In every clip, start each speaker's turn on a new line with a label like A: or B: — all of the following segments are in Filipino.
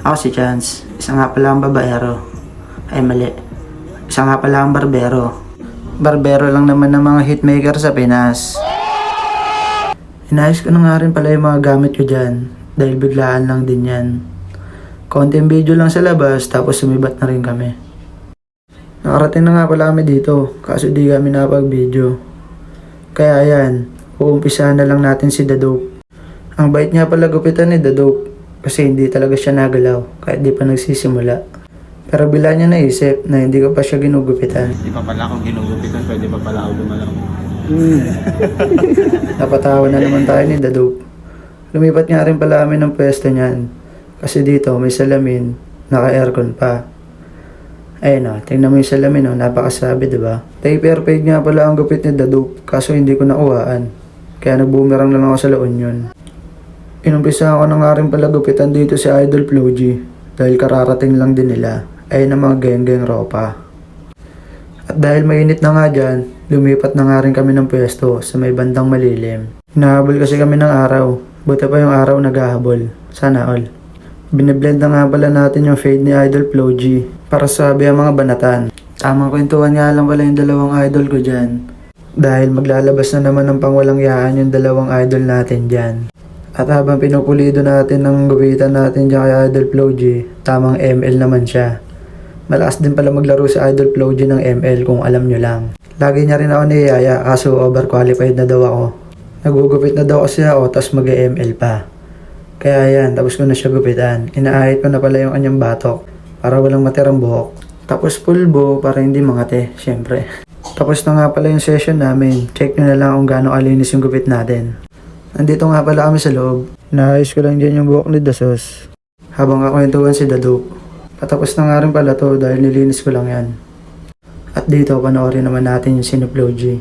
A: Ako si Chance. Isa nga pala ang babaero. Ay mali. Isa nga pala ang barbero. Barbero lang naman ng mga hitmaker sa Pinas. Inayos ko na nga rin pala yung mga gamit ko dyan. Dahil biglaan lang din yan. Konting video lang sa labas tapos sumibat na rin kami. Nakarating na nga pala kami dito. Kaso di kami nakapag-video. Kaya ayan. Uumpisahan na lang natin si The Dope. Ang bait niya pala gupitan ni The Dope. Kasi hindi talaga siya nagalaw kahit di pa nagsisimula. Pero bila niya naisip na hindi ko pa siya ginugupitan.
B: Hindi pa pala akong ginugupitan, pwede pa pala ako gumalaw.
A: Napatawa na naman tayo ni The Dope. Lumipat nga rin pala kami ng pwesto niyan. Kasi dito may salamin, naka-aircon pa. Ayun o, tingnan mo yung salamin o, napakasabi diba? Taper fade nga pala ang gupit ni The Dope, kaso hindi ko nakuhaan. Kaya nag-boomerang na lang ako sa La Union. Inumpisa ako na nga rin pala gupitan dito si Idol Flo G dahil kararating lang din nila. Ayun ang mga geng-geng ropa. At dahil mainit na nga dyan, lumipat na nga rin kami ng pwesto sa may bandang malilim. Hinahabol kasi kami ng araw, buti pa yung araw naghahabol. Sana all. Biniblend na nga pala natin yung fade ni Idol Flo G para sabi ang mga banatan. Tamang kwentuhan nga lang pala yung dalawang idol ko dyan. Dahil maglalabas na naman ng pangwalang yaan yung dalawang idol natin dyan. At habang pinupulido natin ng gupitan natin dyan kay Idol Flo G, tamang ML naman siya. Malakas din pala maglaro si Idol Flo G ng ML kung alam nyo lang. Lagi niya rin ako niyaya kaso overqualified na daw ako. Nagugupit na daw kasi ako tas mag-ML pa. Kaya yan, tapos ko na siya gupitan. Inaahit ko na pala yung kanyang batok para walang matirang buhok. Tapos pulbo para hindi mangate, syempre. Tapos na nga pala yung session namin. Check nyo na lang kung gaano kalinis yung gupit natin. Nandito nga pala kami sa loob. Naayos ko lang dyan yung buhok ni Dasos. Habang kakwentuhan si The Dope. Patapos na nga rin pala to dahil nilinis ko lang yan. At dito panoorin naman natin yung sino Flo G.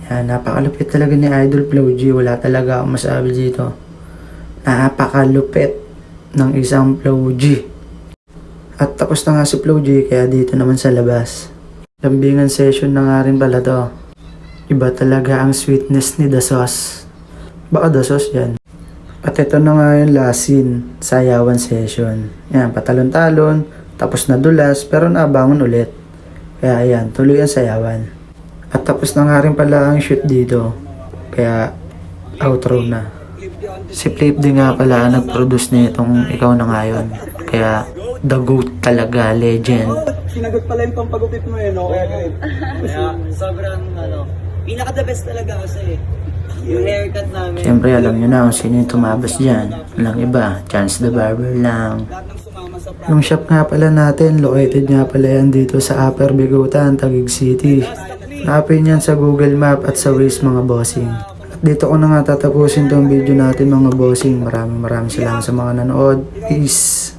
A: Yan, napakalupit talaga ni Idol Flo G. Wala talaga akong masabi dito. Napakalupit ng isang Flo G. At tapos na nga si Flo G kaya dito naman sa labas. Lambingan session na nga rin pala to. Iba talaga ang sweetness ni Dasos. Baka Dasos yan. At ito na nga yung last scene, sayawan session. Yan, patalon-talon, tapos nadulas, pero nabangon ulit. Kaya ayan, tuloy ang sayawan. At tapos na nga rin pala ang shoot dito. Kaya, outro na. Si Flip din nga pala ang nag-produce nitong Ikaw Na Ngayon. Kaya, the GOAT talaga, legend.
C: Sinagot pala yung pampagupit mo eh, no?
D: Kaya sobrang pinaka-the best talaga kasi yung haircut namin.
A: Siyempre alam nyo na kung sino yung tumabas dyan. Walang iba, Chance the Barber lang. Yung shop nga pala natin, located nga pala yan dito sa Upper Bigutan, Taguig City. Hanapin yan sa Google Map at sa Waze mga bossing. At dito ko na nga tatapusin tong video natin mga bossing. Maraming salamat sa mga nanood. Peace!